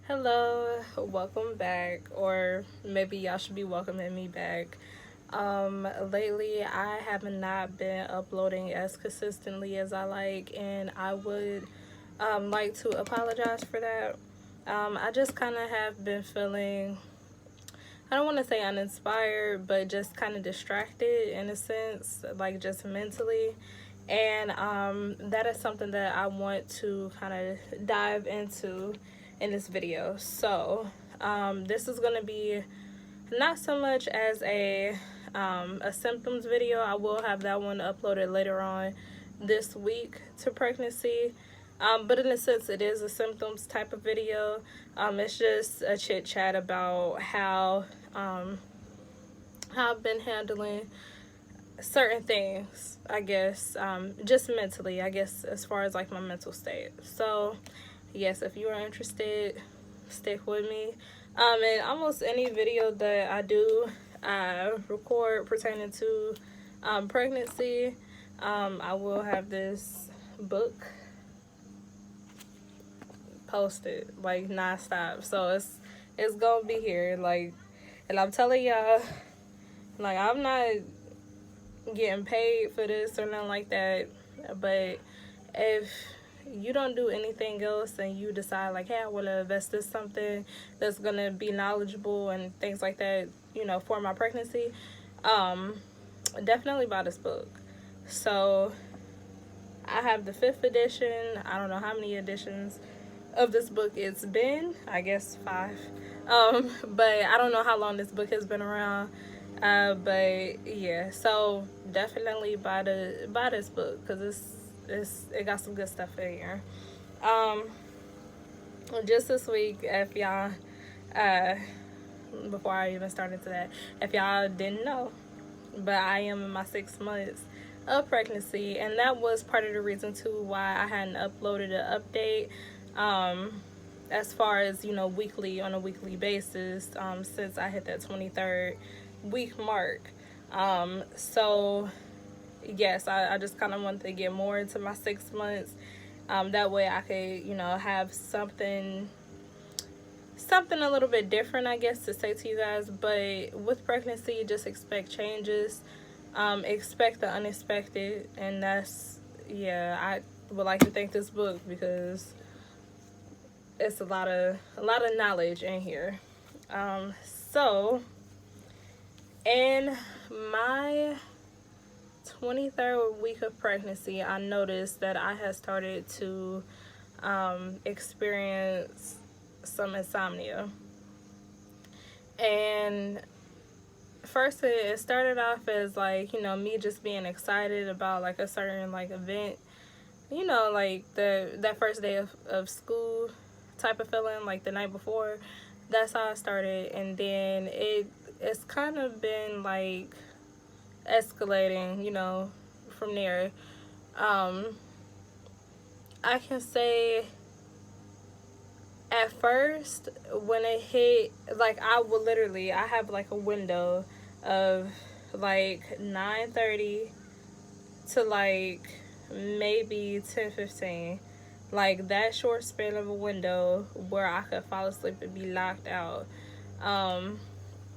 Hello, welcome back, or maybe y'all should be welcoming me back. Lately I have not been uploading as consistently as I like, and I would like to apologize for that. I just kind of have been feeling, I don't want to say uninspired, but just kind of distracted in a sense, like just mentally. And that is something that I want to kind of dive into in this video. So, this is going to be not so much as a symptoms video. I will have that one uploaded later on this week to pregnancy. But in a sense, it is a symptoms type of video. It's just a chit chat about how I've been handling certain things, I guess, just mentally, I guess, as far as like my mental state. So, yes, if you are interested, stick with me. And almost any video that I do record pertaining to pregnancy, I will have this book posted like nonstop. So it's gonna be here, like, and I'm telling y'all, like, I'm not getting paid for this or nothing like that, but if you don't do anything else and you decide like, hey, I want to invest in something that's gonna be knowledgeable and things like that, for my pregnancy, definitely buy this book. So I have the fifth edition. I don't know how many editions of this book it's been. I guess 5. But I don't know how long this book has been around. But yeah, so definitely buy this book because it got some good stuff in here. Just this week, if y'all, before I even start into that, if y'all didn't know, but I am in my 6 months of pregnancy, and that was part of the reason too why I hadn't uploaded an update. As far as on a weekly basis, since I hit that 23rd week mark. So yes, I just kind of wanted to get more into my 6 months. That way I could, have something a little bit different, I guess, to say to you guys. But with pregnancy, just expect changes. Expect the unexpected. And that's, yeah, I would like to thank this book because it's a lot of knowledge in here. So in my 23rd week of pregnancy, I noticed that I had started to experience some insomnia. And first, it started off as like, me just being excited about like a certain like event, like that first day of school type of feeling, like the night before. That's how I started. And then it's kind of been like escalating, from there. I can say at first when it hit, like, I have like a window of like 9:30 to like maybe 10:15, like that short span of a window where I could fall asleep and be locked out.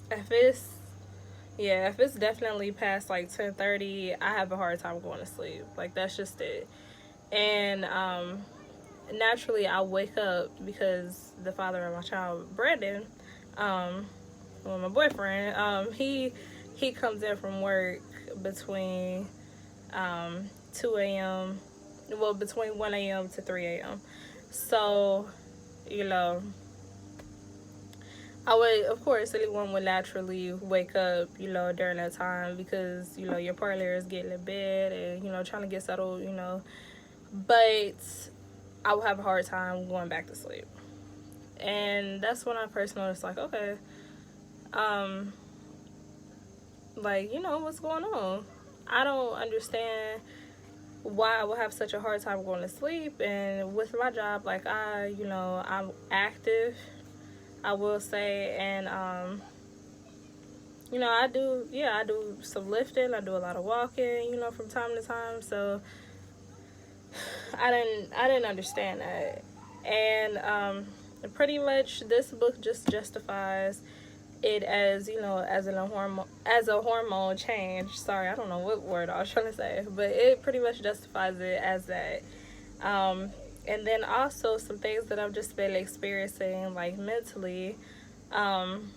If it's definitely past like 10:30, I have a hard time going to sleep. Like, that's just it. And naturally I wake up because the father of my child, Brandon, my boyfriend, he comes in from work between 2 a.m. well, between 1 a.m. to 3 a.m. So, I would, of course, anyone would naturally wake up, during that time because, your partner is getting in bed and, trying to get settled, But I would have a hard time going back to sleep. And that's when I first noticed, like, okay, like, what's going on? I don't understand why I would have such a hard time going to sleep. And with my job, like, I'm active, I will say, and I do some lifting, I do a lot of walking, from time to time. So I didn't understand that. And pretty much this book just justifies it as, you know, as a hormone change. Sorry, I don't know what word I was trying to say, but it pretty much justifies it as that. um and then also some things that I've just been experiencing, like mentally. um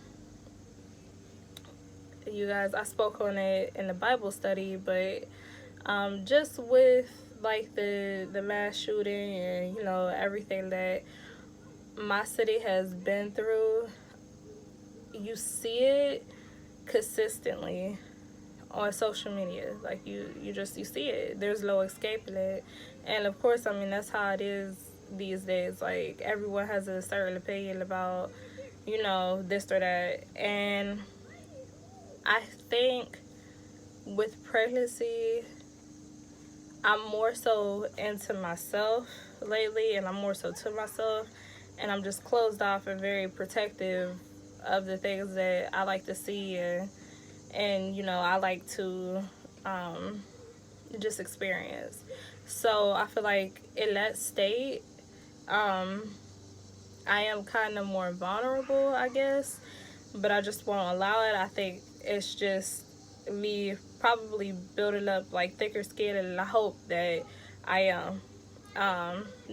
you guys, I spoke on it in the Bible study, but just with like the mass shooting and, you know, everything that my city has been through, you see it consistently on social media. Like you see it. There's no escaping it. And of course, I mean, that's how it is these days. Like, everyone has a certain opinion about, you know, this or that. And I think with pregnancy, I'm more so into myself lately, and I'm more so to myself, and I'm just closed off and very protective of the things that I like to see, and you know, I like to um, just experience. So I feel like in that state, um, I am kind of more vulnerable, I guess, but I just won't allow it. I think it's just me probably building up like thicker skin, and I hope that I am,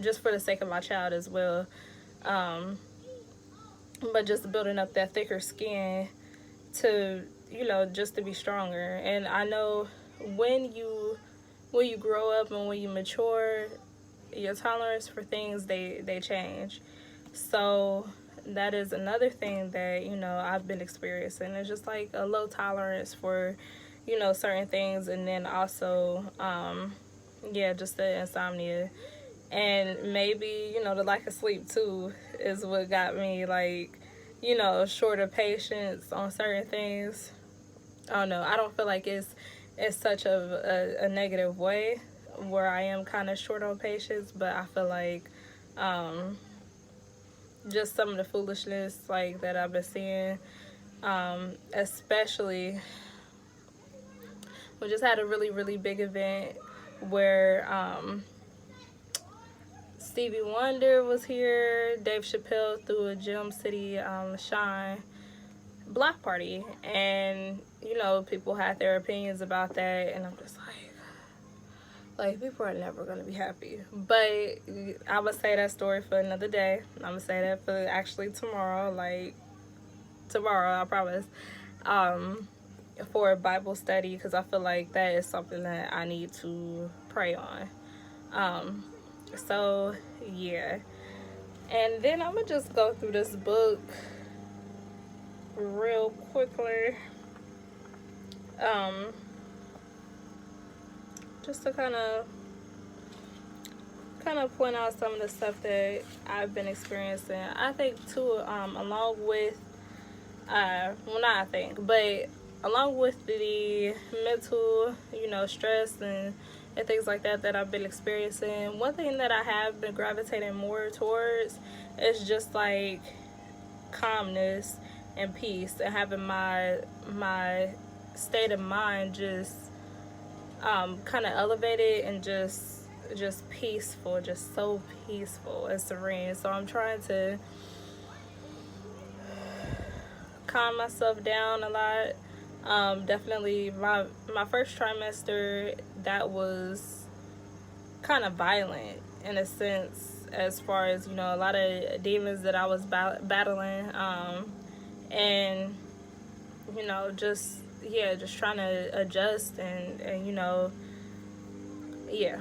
just for the sake of my child as well. Um, but just building up that thicker skin to, you know, just to be stronger. And I know when you grow up and when you mature, your tolerance for things, they change. So that is another thing that, you know, I've been experiencing. It's just like a low tolerance for, you know, certain things. And then also yeah, just the insomnia, and maybe, you know, the lack of sleep too is what got me, like, you know, shorter patience on certain things. I don't know, I don't feel like it's such a negative way where I am kind of short on patience, but I feel like just some of the foolishness like that I've been seeing, especially we just had a really big event where Stevie Wonder was here. Dave Chappelle threw a Gym City Shine block party, and you know, people had their opinions about that, and I'm just like people are never gonna be happy. But I'm gonna say that story for another day. I'm gonna say that for actually tomorrow, like tomorrow, I promise. Um, for a Bible study, because I feel like that is something that I need to pray on. Um, so yeah, and then I'm gonna just go through this book real quickly, um, just to kind of point out some of the stuff that I've been experiencing. I think too, along with well, not I think, but along with the mental, you know, stress and things like that that I've been experiencing, one thing that I have been gravitating more towards is just like calmness and peace, and having my state of mind just kind of elevated and just peaceful, just so peaceful and serene. So I'm trying to calm myself down a lot. Definitely my first trimester, that was kind of violent in a sense, as far as, you know, a lot of demons that I was battling, and you know, just yeah, just trying to adjust and you know, yeah.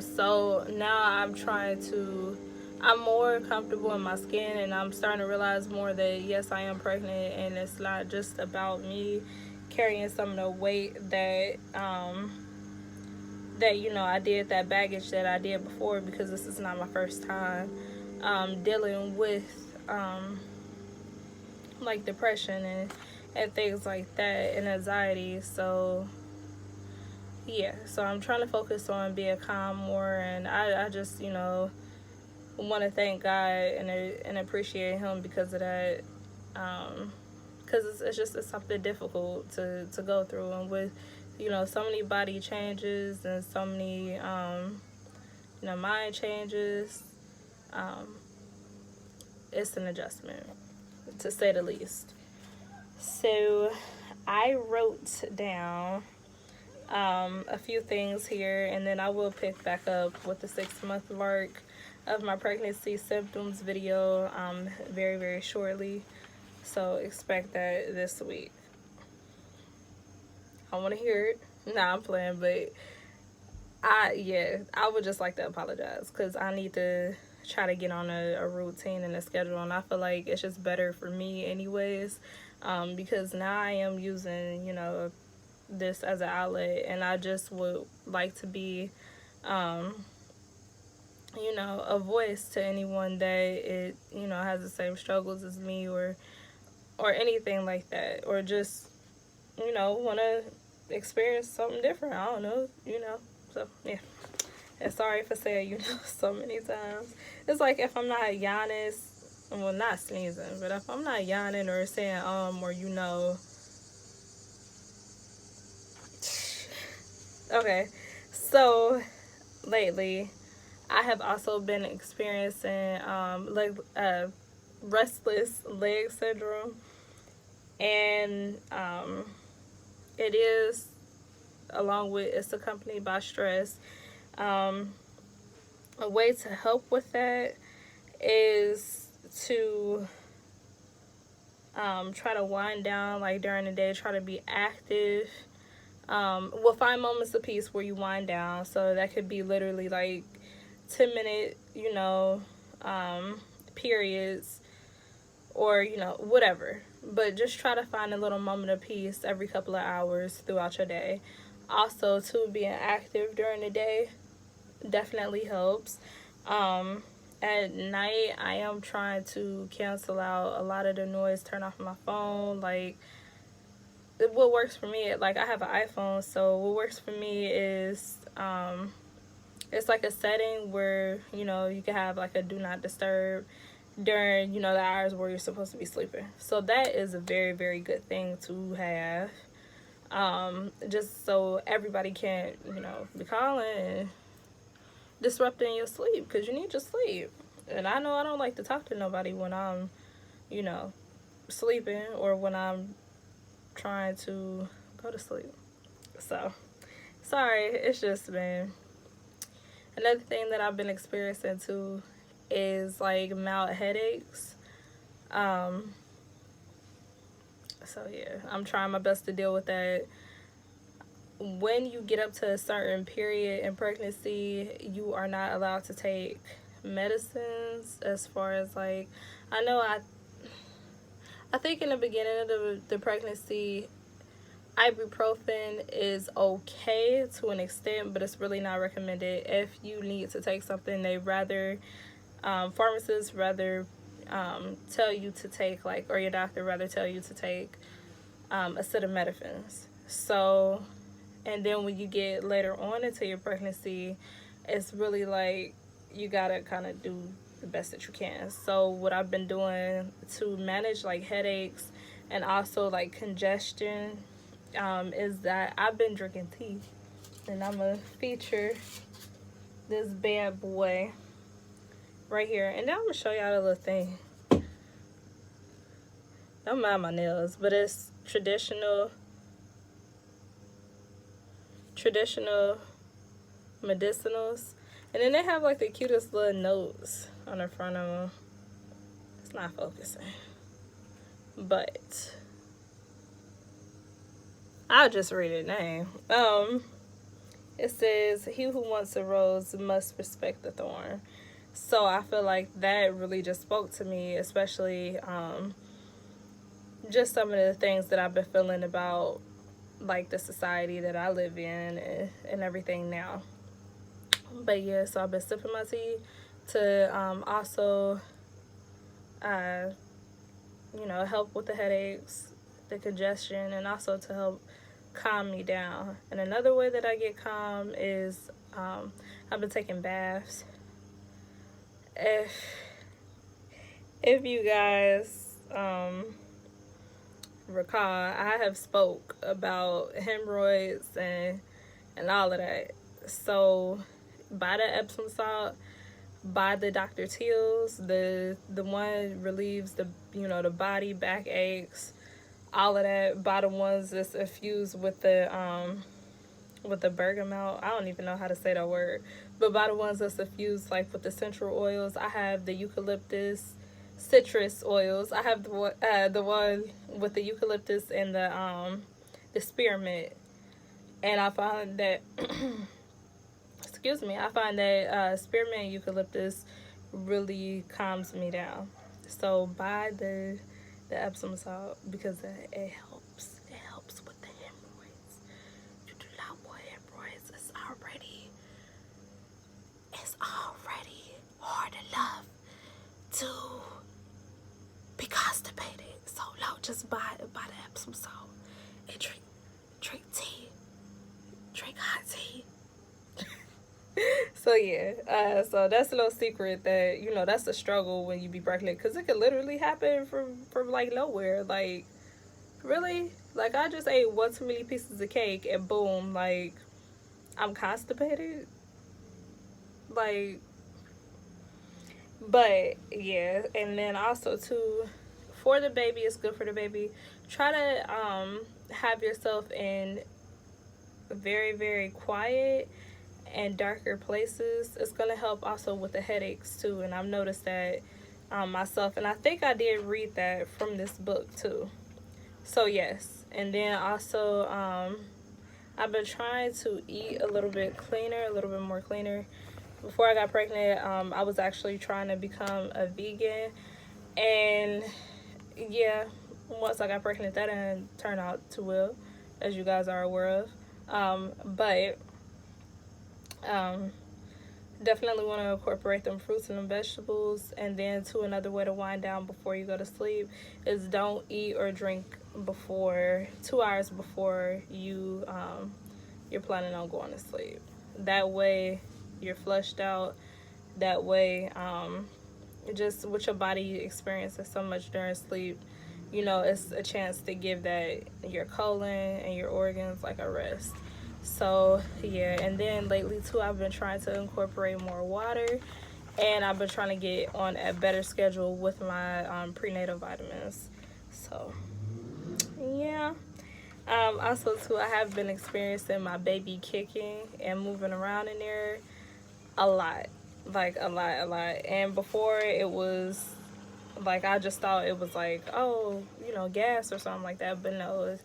So now I'm more comfortable in my skin, and I'm starting to realize more that yes, I am pregnant, and it's not just about me carrying some of the weight that you know, I did, that baggage that I did before, because this is not my first time dealing with like depression and things like that, and anxiety. So yeah, so I'm trying to focus on being calm more, and I just, you know, want to thank God and appreciate Him because of that, because it's something difficult to go through, and with, you know, so many body changes and so many you know, mind changes, it's an adjustment, to say the least. So I wrote down a few things here, and then I will pick back up with the 6-month mark of my pregnancy symptoms video very, very shortly. So expect that this week. I want to hear it. Nah, I'm playing, but I would just like to apologize because I need to try to get on a routine and a schedule, and I feel like it's just better for me anyways, because now I am using, this as an outlet, and I just would like to be, a voice to anyone that has the same struggles as me, or anything like that, or just, want to experience something different. I don't know, so yeah. And sorry for saying, so many times. It's like if I'm not yawning, well, not sneezing, but if I'm not yawning or saying, or Okay. So, lately, I have also been experiencing, Restless Leg Syndrome. And, it is, it's accompanied by stress. A way to help with that is to try to wind down, like during the day, try to be active. Find moments of peace where you wind down. So that could be literally like 10-minute, periods, or, whatever. But just try to find a little moment of peace every couple of hours throughout your day. Also, too, being active during the day definitely helps. At night, I am trying to cancel out a lot of the noise, turn off my phone. Like, what works for me, like, I have an iPhone, so what works for me is, it's like a setting where, you can have like a do not disturb during, the hours where you're supposed to be sleeping. So that is a very, very good thing to have. Just so everybody can't, be calling and disrupting your sleep, because you need your sleep. And I know I don't like to talk to nobody when I'm, sleeping, or when I'm trying to go to sleep. So, sorry, it's just been... Another thing that I've been experiencing too is like mild headaches. So yeah, I'm trying my best to deal with that. When you get up to a certain period in pregnancy, you are not allowed to take medicines. As far as like, I think in the beginning of the pregnancy, ibuprofen is okay to an extent, but it's really not recommended. If you need to take something, they rather, pharmacists rather tell you to take, like, or your doctor rather tell you to take acetaminophen. So, and then when you get later on into your pregnancy, it's really like you gotta kind of do the best that you can. So what I've been doing to manage like headaches and also like congestion, is that I've been drinking tea, and I'm gonna feature this bad boy right here, and then I'm gonna show y'all the little thing. Don't mind my nails, but it's traditional medicinals, and then they have like the cutest little notes on the front of them. It's not focusing, but I'll just read it name. It says, "He who wants a rose must respect the thorn." So I feel like that really just spoke to me, especially just some of the things that I've been feeling about like the society that I live in and everything now. But yeah, so I've been sipping my tea to also help with the headaches, the congestion, and also to help calm me down. And another way that I get calm is I've been taking baths. If you guys recall, I have spoke about hemorrhoids and all of that. So buy the Epsom salt. buy the Dr. Teal's. The one relieves the, you know, the body back aches, all of that. Buy the ones that's infused with the bergamot. I don't even know how to say that word, but buy the ones that's infused like with the essential oils. I have the eucalyptus citrus oils. I have the one with the eucalyptus and the spearmint, and I find that excuse me, I find that spearmint and eucalyptus really calms me down. So buy the Epsom salt because it helps. It helps with the hemorrhoids. You do not want hemorrhoids. It's already hard enough to be constipated. So no, just buy the Epsom salt and drink tea. Drink hot tea. So yeah, so that's a little secret that, you know, that's a struggle when you be pregnant, because it could literally happen from like nowhere. Like, really, like I just ate one too many pieces of cake and boom, like I'm constipated. Like, but yeah, and then also too, for the baby, it's good for the baby. Try to have yourself in very, very quiet and darker places. It's gonna help also with the headaches too, and I've noticed that myself, and I think I did read that from this book too. So yes, and then also I've been trying to eat a little bit cleaner, a little bit more cleaner. Before I got pregnant, I was actually trying to become a vegan, and yeah, once I got pregnant, that didn't turn out too well, as you guys are aware of. But definitely want to incorporate them fruits and them vegetables. And then to another way to wind down before you go to sleep is don't eat or drink before 2 hours before you're planning on going to sleep. That way you're flushed out. That way just what your body experiences so much during sleep, you know, it's a chance to give that your colon and your organs like a rest. So yeah, and then lately too, I've been trying to incorporate more water, and I've been trying to get on a better schedule with my prenatal vitamins. So yeah. Also too, I have been experiencing my baby kicking and moving around in there a lot, like a lot. And before it was like I just thought it was like, oh, you know, gas or something like that. But no,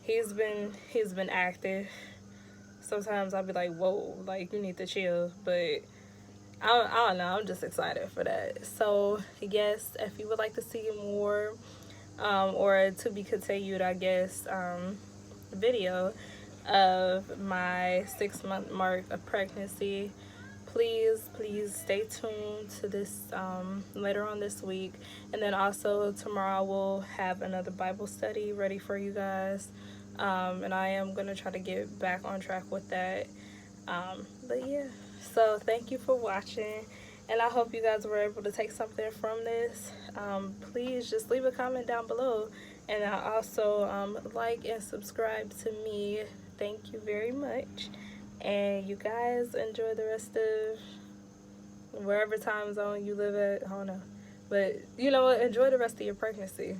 he's been active. Sometimes I'll be like, whoa, like you need to chill. But I don't know, I'm just excited for that. So yes, if you would like to see more or to be continued, I guess, video of my 6-month mark of pregnancy, please stay tuned to this later on this week. And then also tomorrow we'll have another Bible study ready for you guys, and I am gonna try to get back on track with that. But yeah, so thank you for watching, and I hope you guys were able to take something from this. Please just leave a comment down below, and I also like and subscribe to me. Thank you very much. And you guys enjoy the rest of wherever time zone you live at. I don't know. But you know what? Enjoy the rest of your pregnancy.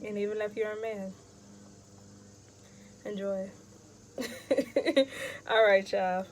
And even if you're a man, enjoy. All right, y'all.